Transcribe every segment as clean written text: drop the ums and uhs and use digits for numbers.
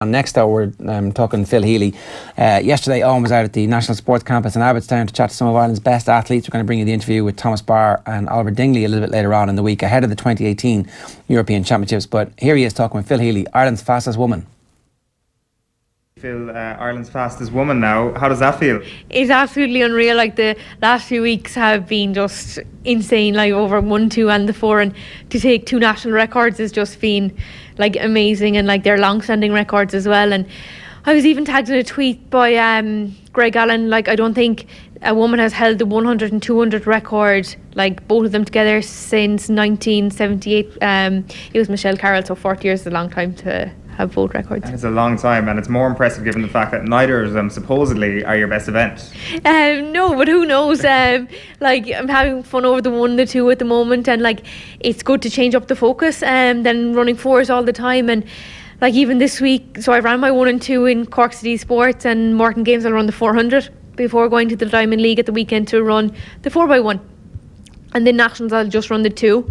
And next up, we're talking Phil Healy. Yesterday, Eoin was out at the National Sports Campus in Abbottstown to chat to some of Ireland's best athletes. We're going to bring you the interview with Thomas Barr and Oliver Dingley a little bit later on in the week, ahead of the 2018 European Championships. But here he is talking with Phil Healy, Ireland's fastest woman. Phil, Ireland's fastest woman now. How does that feel? It's absolutely unreal. Like, the last few weeks have been just insane, like over 1, 2 and the 4, and to take 2 national records has just been like amazing, and like they're long-standing records as well. And I was even tagged in a tweet by Greg Allen. Like, I don't think a woman has held the 100 and 200 record, like both of them together, since 1978. It was Michelle Carroll, so 40 years is a long time to have both records. And it's a long time, and it's more impressive given the fact that neither of them supposedly are your best event. No, but who knows? Like, I'm having fun over the 1, the 2 at the moment, and like it's good to change up the focus than running 4s all the time. And like even this week, so I ran my 1 and 2 in Cork City Sports, and Morton Games I'll run the 400 before going to the Diamond League at the weekend to run the 4x1, and then Nationals I'll just run the 2.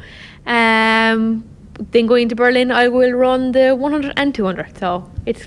Then going to Berlin, I will run the 100 and 200. So it's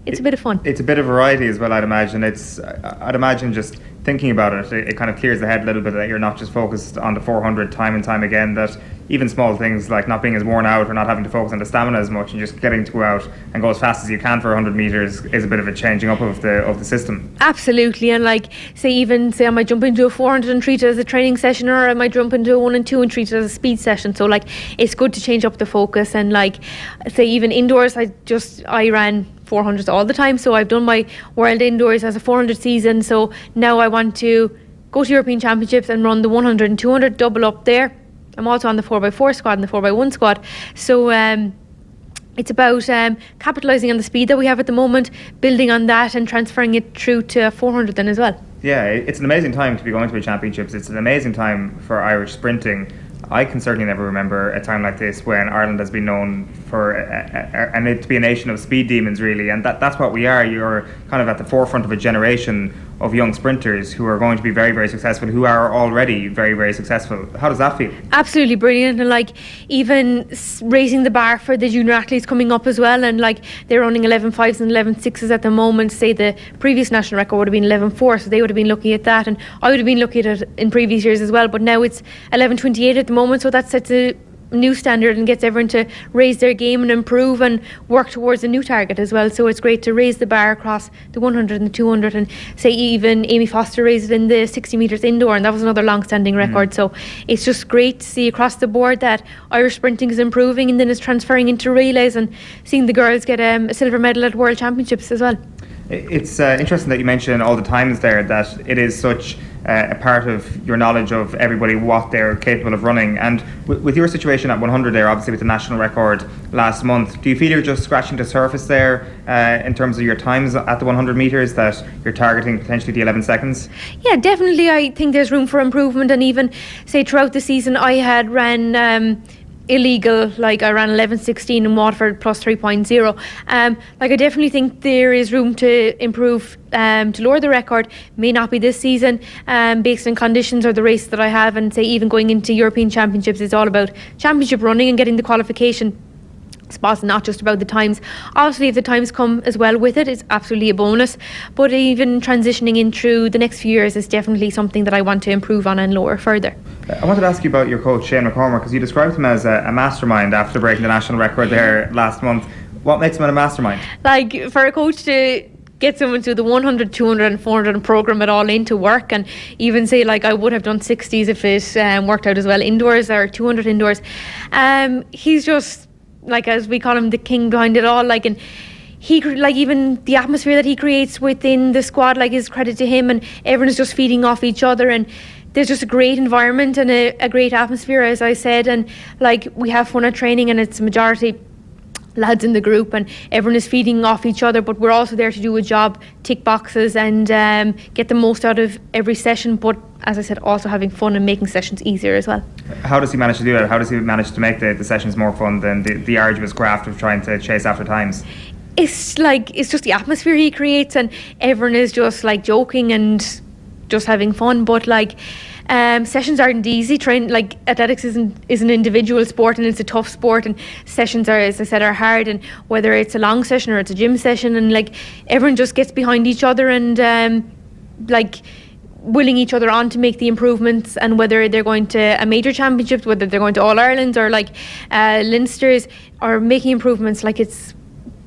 a bit of fun. It's a bit of variety as well, I'd imagine. I'd imagine just thinking about it kind of clears the head a little bit, that you're not just focused on the 400 time and time again, that even small things like not being as worn out or not having to focus on the stamina as much and just getting to go out and go as fast as you can for 100 metres is a bit of a changing up of the system. Absolutely. And like, say I might jump into a 400 and treat it as a training session, or I might jump into a 1 and 2 and treat it as a speed session. So like, it's good to change up the focus. And like, say even indoors, I ran 400s all the time, so I've done my World Indoors as a 400 season. So now I want to go to European Championships and run the 100 and 200, double up there. I'm also on the 4x4 squad and the 4x1 squad. So it's about capitalising on the speed that we have at the moment, building on that and transferring it through to 400 then as well. Yeah, it's an amazing time to be going to the championships. It's an amazing time for Irish sprinting. I can certainly never remember a time like this when Ireland has been known for and it to be a nation of speed demons, really, and that's what we are. You're kind of at the forefront of a generation of young sprinters who are going to be very, very successful, who are already very, very successful. How does that feel? Absolutely brilliant. And like, even raising the bar for the junior athletes coming up as well, and like they're running 11.5s and 11.6s at the moment. Say the previous national record would have been 11.4, so they would have been looking at that, and I would have been looking at it in previous years as well, but now it's 11.28 at the moment, so that sets a new standard and gets everyone to raise their game and improve and work towards a new target as well. So it's great to raise the bar across the 100 and the 200, and say even Amy Foster raised it in the 60 metres indoor, and that was another long-standing record. So it's just great to see across the board that Irish sprinting is improving and then is transferring into relays, and seeing the girls get a silver medal at World Championships as well. It's interesting that you mention all the times there, that it is such a part of your knowledge of everybody, what they're capable of running. And with your situation at 100 there, obviously with the national record last month, do you feel you're just scratching the surface there in terms of your times at the 100 metres, that you're targeting potentially the 11 seconds? Yeah, definitely. I think there's room for improvement, and even say throughout the season I had ran illegal, like I ran 11.16 in Waterford plus 3.0. Like, I definitely think there is room to improve, to lower the record. May not be this season based on conditions or the race that I have, and say even going into European Championships, it's all about championship running and getting the qualification spots, not just about the times. Obviously, if the times come as well with it, it's absolutely a bonus, but even transitioning in through the next few years is definitely something that I want to improve on and lower further. I wanted to ask you about your coach Sheahan McCormack, because you described him as a mastermind after breaking the national record there last month. What makes him a mastermind? Like, for a coach to get someone to the 100, 200 and 400 and program it all into work, and even say like I would have done 60s if it worked out as well indoors, or 200 indoors. He's just, like, as we call him, the king behind it all. Like, and he, like, even the atmosphere that he creates within the squad, like, is credit to him, and everyone is just feeding off each other, and there's just a great environment and a great atmosphere, as I said. And like, we have fun at training, and it's majority lads in the group, and everyone is feeding off each other, but we're also there to do a job, tick boxes, and get the most out of every session, but as I said, also having fun and making sessions easier as well. How does he manage to do that? How does he manage to make the sessions more fun than the arduous craft of trying to chase after times? It's just the atmosphere he creates, and everyone is just like joking and just having fun, but like Sessions aren't easy. Athletics is an individual sport, and it's a tough sport, and sessions are, as I said, are hard. And whether it's a long session or it's a gym session, and like everyone just gets behind each other and willing each other on to make the improvements. And whether they're going to a major championship, whether they're going to All Irelands or Leinsters, or making improvements, it's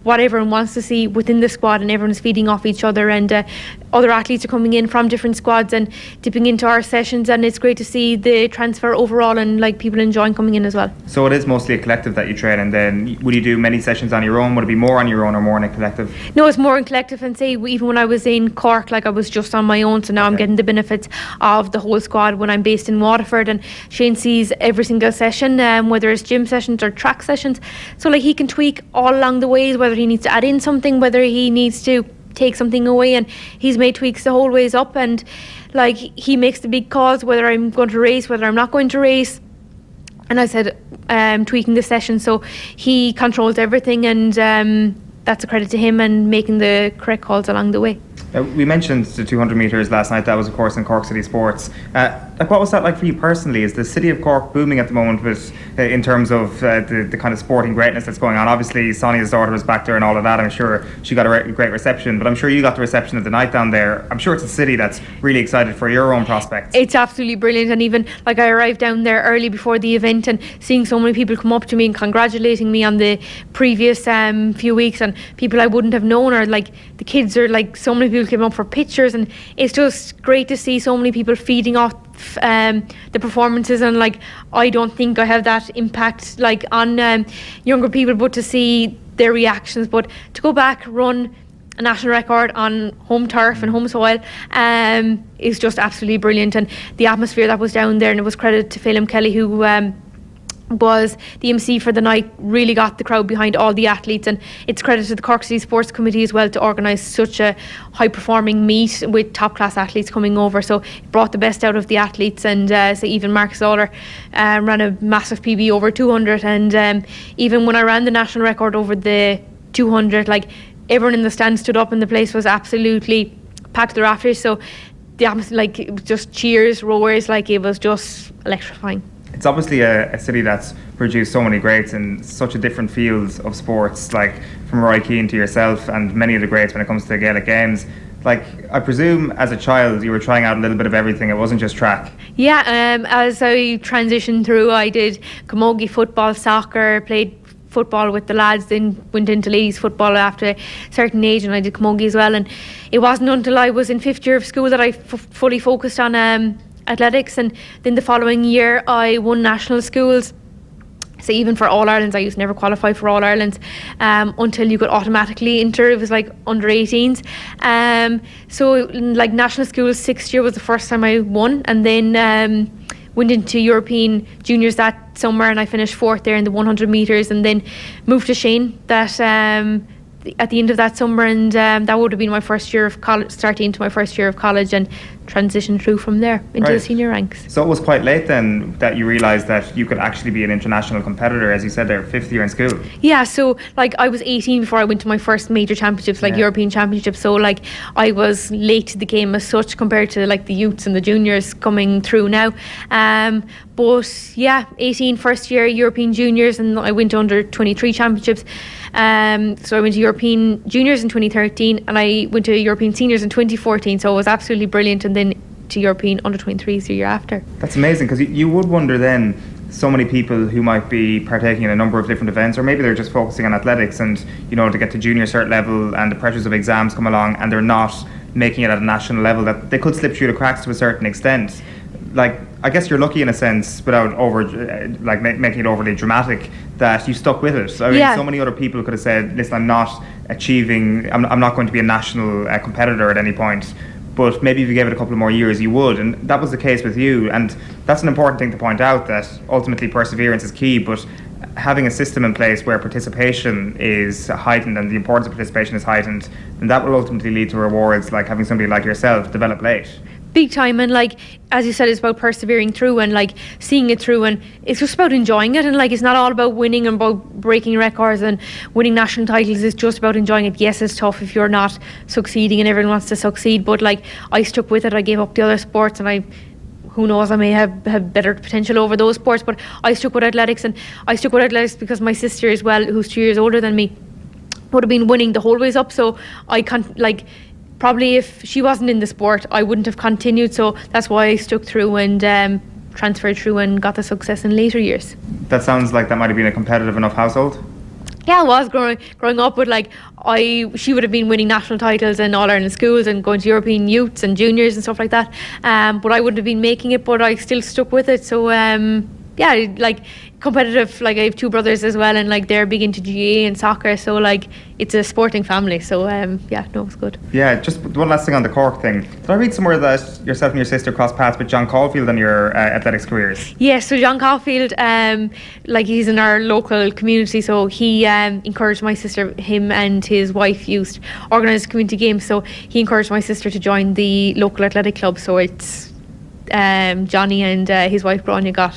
what everyone wants to see within the squad, and everyone's feeding off each other, and other athletes are coming in from different squads and dipping into our sessions, and it's great to see the transfer overall, and people enjoying coming in as well. So it is mostly a collective that you train, and then would you do many sessions on your own? Would it be more on your own or more in a collective? No, it's more in collective, and say even when I was in Cork, I was just on my own, so now I'm getting the benefits of the whole squad when I'm based in Waterford, and Shane sees every single session, whether it's gym sessions or track sessions, so he can tweak all along the ways, whether he needs to add in something, whether he needs to take something away, and he's made tweaks the whole ways up, and he makes the big calls whether I'm going to race, whether I'm not going to race. And I said tweaking the session, so he controls everything, and that's a credit to him and making the correct calls along the way. We mentioned the 200 metres last night. That was, of course, in Cork City Sports. What was that like for you personally? Is the city of Cork booming at the moment with, in terms of the kind of sporting greatness that's going on? Obviously, Sonia's daughter was back there and all of that. I'm sure she got a great reception, but I'm sure you got the reception of the night down there. I'm sure it's a city that's really excited for your own prospects. It's absolutely brilliant, and even I arrived down there early before the event, and seeing so many people come up to me and congratulating me on the previous few weeks, and people I wouldn't have known, or the kids are so many people came up for pictures, and it's just great to see so many people feeding off the performances, and I don't think I have that impact on younger people, but to see their reactions, but to go back, run a national record on home turf and home soil is just absolutely brilliant. And the atmosphere that was down there, and it was credit to Phil Kelly, who was the MC for the night, really got the crowd behind all the athletes, and it's credit to the Cork City Sports Committee as well to organise such a high performing meet with top class athletes coming over, so it brought the best out of the athletes. And so even Mark Zoller ran a massive PB over 200, and even when I ran the national record over the 200, everyone in the stand stood up, and the place was absolutely packed to the rafters, so the atmosphere, it was just cheers, roars, it was just electrifying. It's obviously a city that's produced so many greats in such a different fields of sports, from Roy Keane to yourself and many of the greats when it comes to the Gaelic Games. I presume as a child you were trying out a little bit of everything. It wasn't just track. Yeah, as I transitioned through, I did camogie, football, soccer, played football with the lads, then went into ladies football after a certain age, and I did camogie as well. And it wasn't until I was in 5th year of school that I fully focused on athletics, and then the following year I won national schools. So even for All Irelands, I used to never qualify for All Irelands until you could automatically enter. It was under 18s. So national schools, 6th year was the first time I won, and then went into European juniors that summer, and I finished 4th there in the 100 metres, and then moved to Sheahan that at the end of that summer, and that would have been my first year of college, starting into my first year of college, and transitioned through from there into the senior ranks. So it was quite late then that you realised that you could actually be an international competitor, as you said there, 5th year in school. Yeah, so I was 18 before I went to my first major championships, European championships, so I was late to the game as such compared to the youths and the juniors coming through now. But yeah, 18 first year European juniors, and I went to under 23 championships. So I went to European juniors in 2013, and I went to European seniors in 2014, so it was absolutely brilliant, and then to European under 23s the year after. That's amazing, because you would wonder then, so many people who might be partaking in a number of different events, or maybe they're just focusing on athletics, and to get to junior cert level and the pressures of exams come along, and they're not making it at a national level, that they could slip through the cracks to a certain extent. I guess you're lucky in a sense, without making it overly dramatic, that you stuck with it. I mean, so many other people could have said, listen, I'm not going to be a national competitor at any point, but maybe if you gave it a couple of more years you would, and that was the case with you. And that's an important thing to point out, that ultimately perseverance is key, but having a system in place where participation is heightened and the importance of participation is heightened, and that will ultimately lead to rewards, like having somebody like yourself develop late. Big time, and as you said, it's about persevering through and seeing it through, and it's just about enjoying it, and it's not all about winning and about breaking records and winning national titles. It's just about enjoying it. Yes, it's tough if you're not succeeding and everyone wants to succeed, but I stuck with it. I gave up the other sports, and I who knows, I may have better potential over those sports. But I stuck with athletics, and I stuck with athletics because my sister as well, who's 2 years older than me, would have been winning the whole ways up. So I can't, like, probably if she wasn't in the sport, I wouldn't have continued. So that's why I stuck through and transferred through and got the success in later years. That sounds like that might have been a competitive enough household. Yeah, I was growing up with, like, she would have been winning national titles in All Ireland schools and going to European youths and juniors and stuff like that. But I wouldn't have been making it, but I still stuck with it. So yeah, like, competitive. Like, I have 2 brothers as well, and like they're big into GAA and soccer. So like it's a sporting family. So yeah, no, it's good. Yeah, just one last thing on the Cork thing. Did I read somewhere that yourself and your sister crossed paths with John Caulfield on your athletics careers? Yeah, so John Caulfield, like, he's in our local community, so he encouraged my sister. Him and his wife used to organise community games, so he encouraged my sister to join the local athletic club. So it's Johnny and his wife Grania got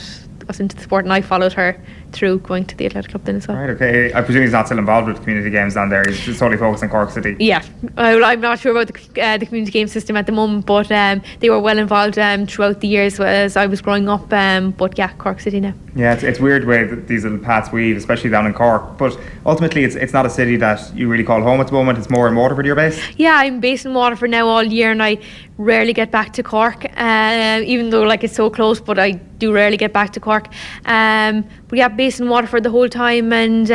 us into the sport, and I followed her through going to the athletic club then as well. Right, okay. I presume he's not still involved with community games down there. He's just totally focused on Cork City. Yeah, I'm not sure about the community game system at the moment, but they were well involved throughout the years as I was growing up. But yeah, Cork City now. Yeah, it's weird way that these little paths weave, especially down in Cork. But ultimately, it's not a city that you really call home at the moment. It's more in Waterford your base. Yeah, I'm based in Waterford now all year, and I rarely get back to Cork. Even though, like, it's so close, but I do rarely get back to Cork. But yeah, based in Waterford the whole time, and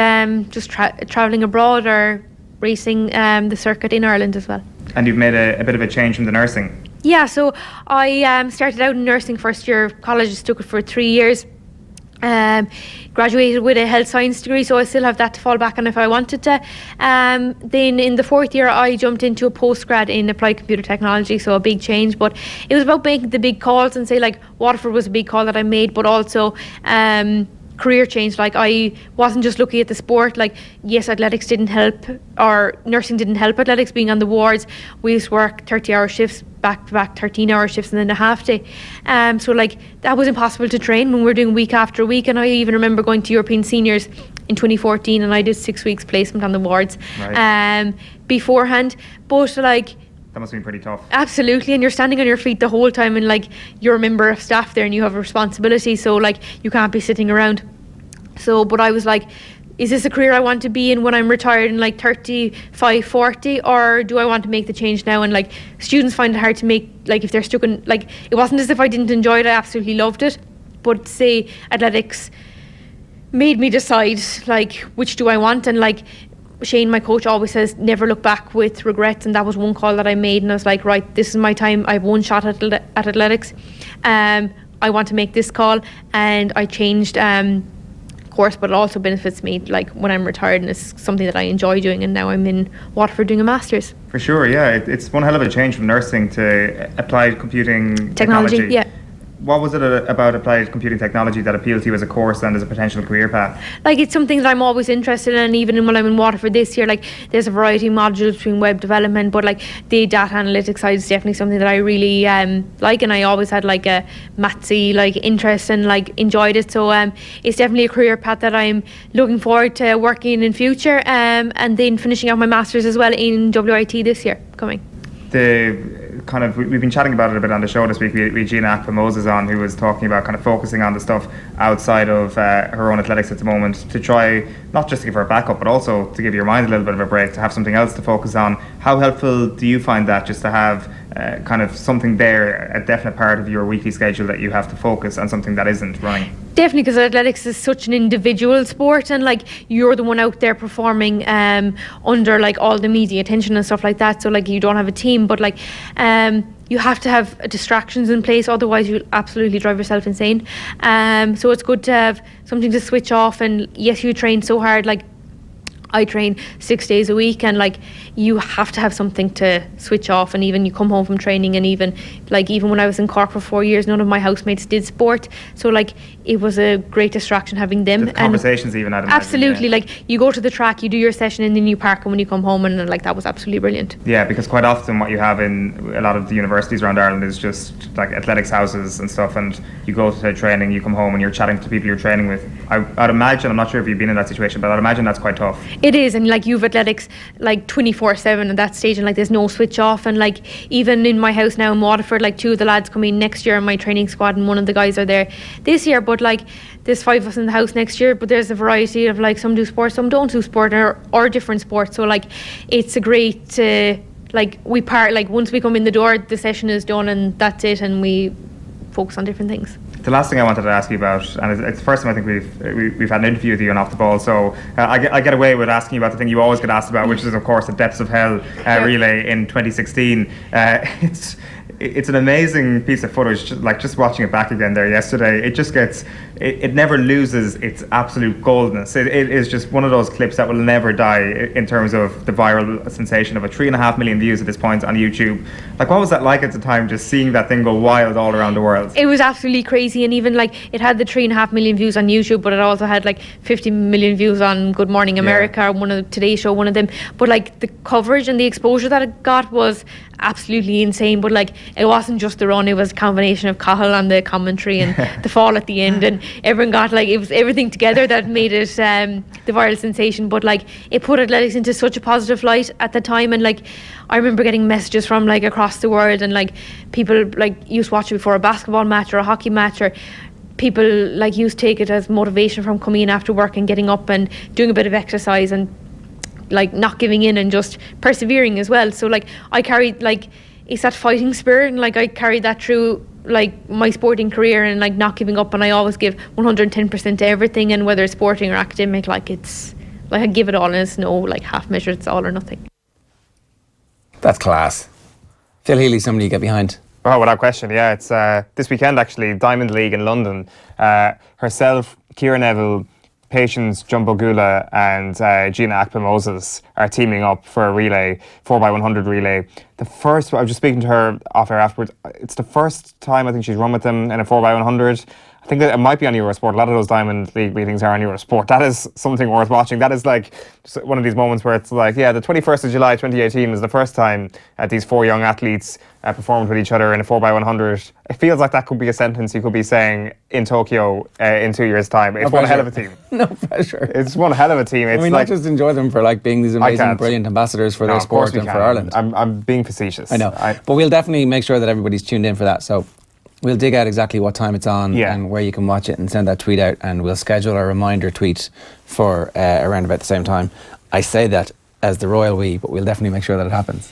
just travelling abroad or racing the circuit in Ireland as well. And you've made a bit of a change from the nursing. Yeah, so I started out in nursing first year of college, stuck it for 3 years. Graduated with a health science degree, so I still have that to fall back on if I wanted to. Then in the 4th year I jumped into a postgrad in applied computer technology, so a big change, but it was about making the big calls, and say, like, Waterford was a big call that I made, but also career change. Like, I wasn't just looking at the sport. Like, yes, athletics didn't help, or nursing didn't help athletics, being on the wards. We used to work 30-hour shifts, back to back 13-hour shifts, and then a half day. So like, that was impossible to train when we were doing week after week. And I even remember going to European seniors in 2014, and I did 6 weeks placement on the wards beforehand. But like, that must have been pretty tough. Absolutely, and you're standing on your feet the whole time, and like, you're a member of staff there and you have a responsibility, so like, you can't be sitting around. So, but I was like, is this a career I want to be in when I'm retired in like 35, 40, or do I want to make the change now? And like, students find it hard to make, like, if they're stuck in, like, it wasn't as if I didn't enjoy it, I absolutely loved it, but say athletics made me decide, like, which do I want. And like, Shane, my coach, always says never look back with regrets, and that was one call that I made, and I was like, right, this is my time. I have one shot at athletics. I want to make this call, and I changed course, but it also benefits me, like, when I'm retired, and it's something that I enjoy doing. And now I'm in Waterford doing a master's. For sure, yeah, it's one hell of a change from nursing to applied computing technology. Yeah. What was it about applied computing technology that appealed to you as a course and as a potential career path? Like, it's something that I'm always interested in, even when I'm in Waterford this year. Like, there's a variety of modules between web development, but like, the data analytics side is definitely something that I really like, and I always had like a mathsy like interest and like enjoyed it. So it's definitely a career path that I'm looking forward to working in future, and then finishing out my master's as well in WIT this year coming. We've been chatting about it a bit on the show this week. We had Gina Akpa-Moses on, who was talking about kind of focusing on the stuff outside of her own athletics at the moment, to try not just to give her a backup, but also to give your mind a little bit of a break, to have something else to focus on. How helpful do you find that, just to have kind of something there, a definite part of your weekly schedule that you have to focus on something that isn't running? Definitely, because athletics is such an individual sport, and like, you're the one out there performing under like all the media attention and stuff like that. So like, you don't have a team, but like you have to have distractions in place, otherwise you'll absolutely drive yourself insane. So it's good to have something to switch off. And yes, you train so hard, like I train 6 days a week, and like, you have to have something to switch off. And even you come home from training, and even when I was in Cork for 4 years, none of my housemates did sport, so like, it was a great distraction having them. The conversations and even at absolutely, like, you go to the track, you do your session, and then you park, and when you come home, and like, that was absolutely brilliant. Yeah, because quite often what you have in a lot of the universities around Ireland is just like athletics houses and stuff, and you go to training, you come home, and you're chatting to people you're training with. I'd imagine, I'm not sure if you've been in that situation, but I'd imagine that's quite tough. It is, and like you've athletics like 24/7 at that stage, and like there's no switch off. And like even in my house now in Waterford, like 2 of the lads come in next year in my training squad, and 1 of the guys are there this year. But like there's 5 of us in the house next year, but there's a variety of like some do sport, some don't do sport, or different sports. So like it's a great like we part, like once we come in the door, the session is done and that's it, and we focus on different things. The last thing I wanted to ask you about, and it's the first time I think we've had an interview with you on Off the Ball, so I get away with asking you about the thing you always get asked about, which is of course the Depths of Hell relay in 2016. It's an amazing piece of footage. Just watching it back again there yesterday, it never loses its absolute goldness. It is just one of those clips that will never die in terms of the viral sensation of 3.5 million views at this point on YouTube. Like, what was that like at the time, just seeing that thing go wild all around the world? It was absolutely crazy, and even like it had the 3.5 million views on YouTube, but it also had like 50 million views on Good Morning America, one of the Today Show, one of them. But like the coverage and the exposure that it got was absolutely insane. But like it wasn't just the run, it was a combination of Cahill and the commentary and the fall at the end, and everyone got like, it was everything together that made it the viral sensation. But like it put athletics into such a positive light at the time, and like I remember getting messages from like across the world, and like people like used to watch it before a basketball match or a hockey match, or people like used to take it as motivation from coming in after work and getting up and doing a bit of exercise and like not giving in and just persevering as well. So like I carried like, it's that fighting spirit, and like I carried that through like my sporting career, and like not giving up, and I always give 110% to everything, and whether it's sporting or academic, like it's like I give it all, and it's no like half measure, it's all or nothing. That's class. Phil Healy, somebody you get behind. Oh, without question, yeah. It's this weekend actually, Diamond League in London. Herself, Ciara Neville, Patience Jumbogula and Gina Akpa-Moses are teaming up for a relay, 4x100 relay. I was just speaking to her off air afterwards. It's the first time I think she's run with them in a 4x100. I think that it might be on Eurosport. A lot of those Diamond League meetings are on Eurosport. That is something worth watching. That is like just one of these moments where it's like, yeah, the 21st of July 2018 was the first time these 4 young athletes performed with each other in a 4x100. It feels like that could be a sentence you could be saying in Tokyo in 2 years' time. It's one hell of a team. No pressure. It's one hell of a team. It's I just enjoy them for like being these amazing, brilliant ambassadors for their sport and for Ireland. I'm being facetious. I know. But we'll definitely make sure that everybody's tuned in for that. So we'll dig out exactly what time it's on and where you can watch it and send that tweet out, and we'll schedule a reminder tweet for around about the same time. I say that as the royal we, but we'll definitely make sure that it happens.